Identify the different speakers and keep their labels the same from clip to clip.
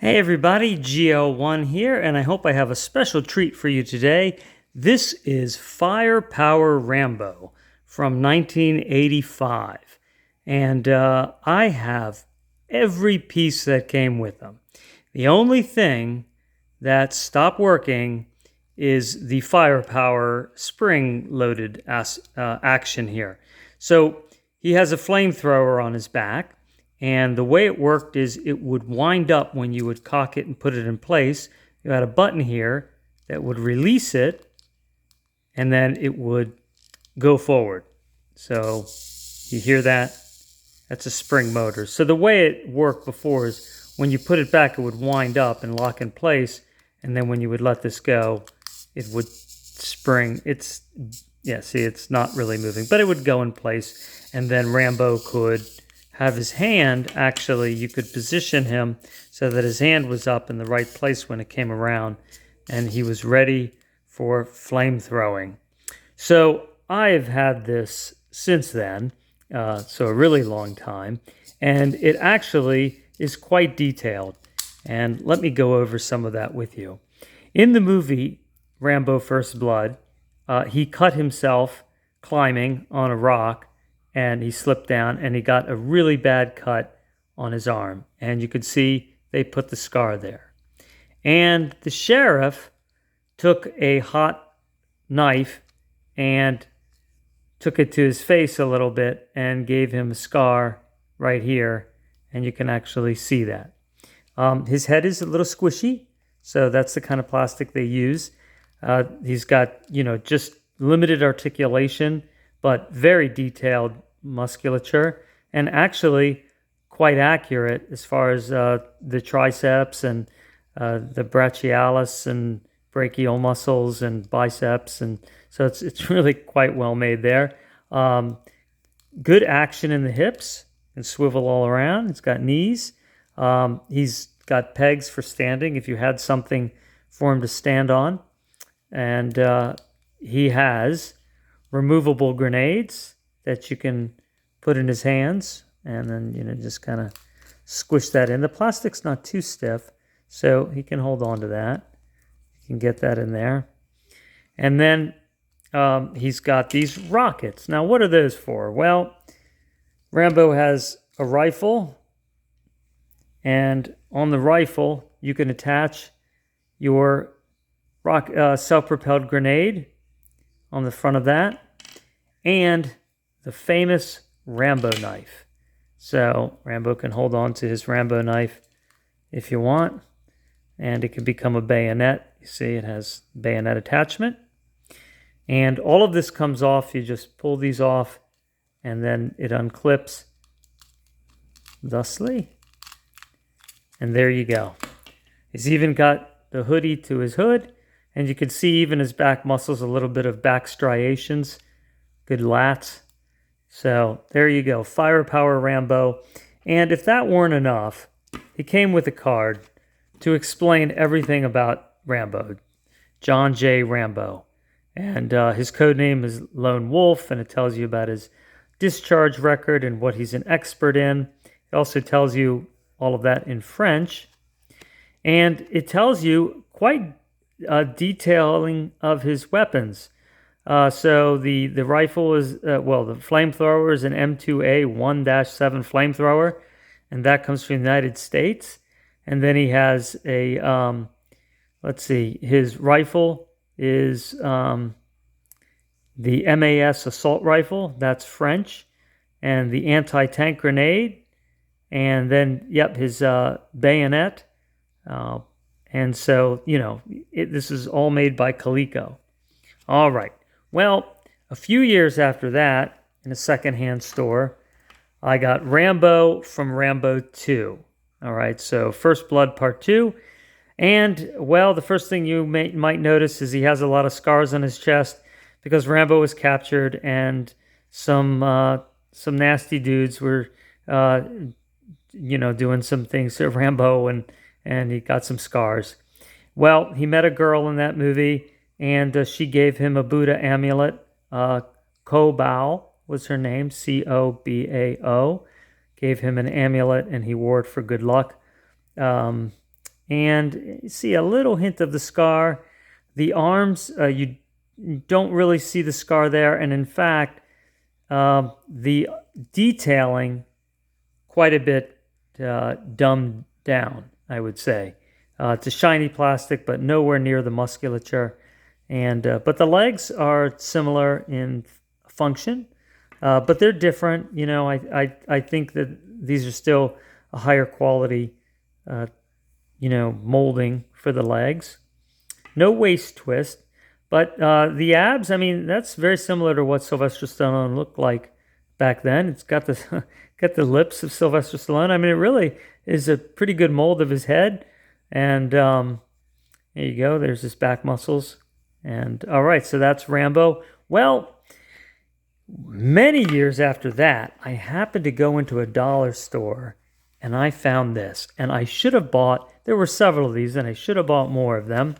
Speaker 1: Hey everybody, GL1 here, and I hope I have a special treat for you today. This is Firepower Rambo from 1985, and I have every piece that came with them. The only thing that stopped working is the firepower spring-loaded action here. So he has a flamethrower on his back. And the way it worked is it would wind up when you would cock it and put it in place. You had a button here that would release it, and then it would go forward. So you hear that? That's a spring motor. So the way it worked before is when you put it back, it would wind up and lock in place. And then when you would let this go, it would spring. See, it's not really moving, but it would go in place. And then Rambo could have his hand, actually, you could position him so that his hand was up in the right place when it came around, and he was ready for flame throwing. I've had this since then, so a really long time, and it actually is quite detailed. And let me go over some of that with you. In the movie Rambo First Blood, he cut himself climbing on a rock, and he slipped down and he got a really bad cut on his arm. And you could see they put the scar there. And the sheriff took a hot knife and took it to his face a little bit and gave him a scar right here. And you can actually see that. His head is a little squishy, so that's the kind of plastic they use. He's got, just limited articulation, but very detailed musculature, and actually quite accurate as far as the triceps and the brachialis and brachial muscles and biceps, and so it's really quite well made there. Good action in the hips and swivel all around. It's got knees. He's got pegs for standing if you had something for him to stand on, and he has removable grenades that you can put in his hands, and then just kind of squish that in. The plastic's not too stiff, so he can hold on to that. You can get that in there. And then he's got these rockets. Now, what are those for? Well, Rambo has a rifle, and on the rifle you can attach your self-propelled grenade on the front of that, and the famous Rambo knife. So Rambo can hold on to his Rambo knife if you want, and it can become a bayonet. You see it has bayonet attachment. And all of this comes off. You just pull these off, and then it unclips thusly. And there you go. He's even got the hoodie to his hood, and you can see even his back muscles, a little bit of back striations, good lats. So there you go, Firepower Rambo. And if that weren't enough, he came with a card to explain everything about Rambo, John J. Rambo. And his code name is Lone Wolf, and it tells you about his discharge record and what he's an expert in. It also tells you all of that in French. And it tells you quite detailing of his weapons. So the rifle is, the flamethrower is an M2A 1-7 flamethrower, and that comes from the United States. And then he has a, his rifle is the MAS assault rifle, that's French, and the anti-tank grenade, and then, his bayonet. And so, this is all made by Coleco. All right. Well, a few years after that, in a secondhand store, I got Rambo from Rambo 2. All right, so First Blood Part 2. And, well, the first thing you might notice is he has a lot of scars on his chest because Rambo was captured, and some nasty dudes were, doing some things to Rambo, and he got some scars. Well, he met a girl in that movie, and she gave him a Buddha amulet. Cobao was her name, Cobao. Gave him an amulet, and he wore it for good luck. and you see a little hint of the scar. The arms, you don't really see the scar there, and in fact, the detailing quite a bit dumbed down, I would say. It's a shiny plastic, but nowhere near the musculature. And but the legs are similar in function, but they're different. You know, I think that these are still a higher quality, molding for the legs. No waist twist, but the abs, I mean, that's very similar to what Sylvester Stallone looked like back then. It's got the got the lips of Sylvester Stallone. I mean, it really is a pretty good mold of his head. And there you go. There's his back muscles. And all right, so that's Rambo. Well, many years after that, I happened to go into a dollar store and I found this. And I should have bought, there were several of these, and I should have bought more of them.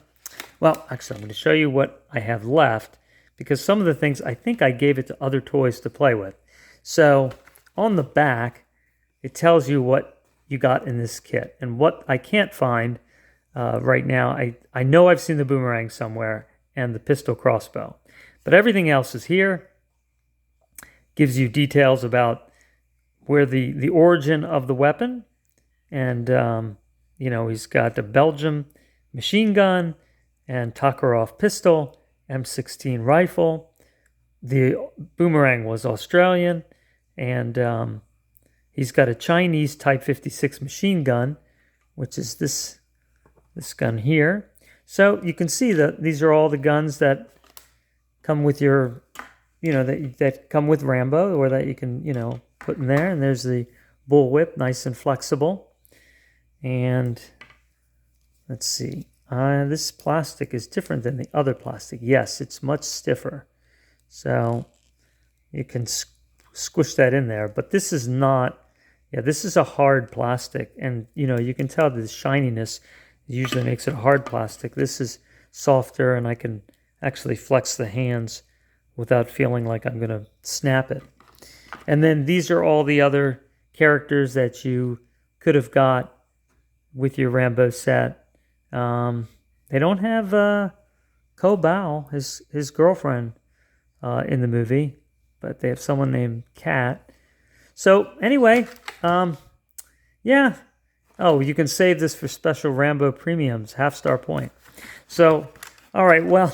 Speaker 1: Well, actually, I'm going to show you what I have left, because some of the things, I think I gave it to other toys to play with. So on the back, it tells you what you got in this kit. And what I can't find right now, I know I've seen the boomerang somewhere and the pistol crossbow. But everything else is here. Gives you details about where the origin of the weapon. And, he's got a Belgium machine gun and Tokarev pistol, M16 rifle. The boomerang was Australian. And he's got a Chinese Type 56 machine gun, which is this gun here. So you can see that these are all the guns that come with your, that come with Rambo, or that you can, put in there. And there's the bullwhip, nice and flexible. And let's see, this plastic is different than the other plastic. Yes, it's much stiffer. So you can squish that in there. But this is not, this is a hard plastic. And, you can tell the shininess usually makes it a hard plastic. This is softer, and I can actually flex the hands without feeling like I'm going to snap it. And then these are all the other characters that you could have got with your Rambo set. They don't have Ko Bao, his girlfriend, in the movie, but they have someone named Kat. So anyway, yeah. Oh, you can save this for special Rambo premiums, half-star point. So, all right, well,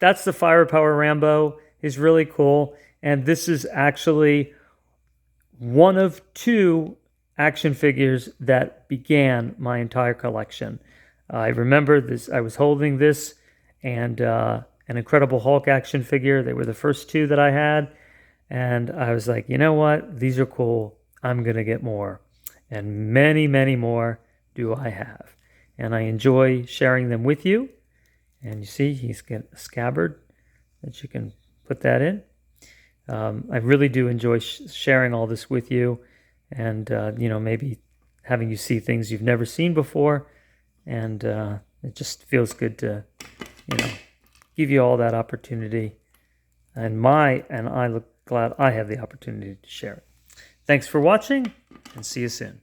Speaker 1: that's the Firepower Rambo. He's really cool. And this is actually one of two action figures that began my entire collection. I remember this. I was holding this and an Incredible Hulk action figure. They were the first two that I had. And I was like, you know what? These are cool. I'm going to get more. And many, many more do I have. And I enjoy sharing them with you. And you see, he's got a scabbard that you can put that in. I really do enjoy sharing all this with you. And, maybe having you see things you've never seen before. And it just feels good to, give you all that opportunity. And I look glad I have the opportunity to share it. Thanks for watching, and see you soon.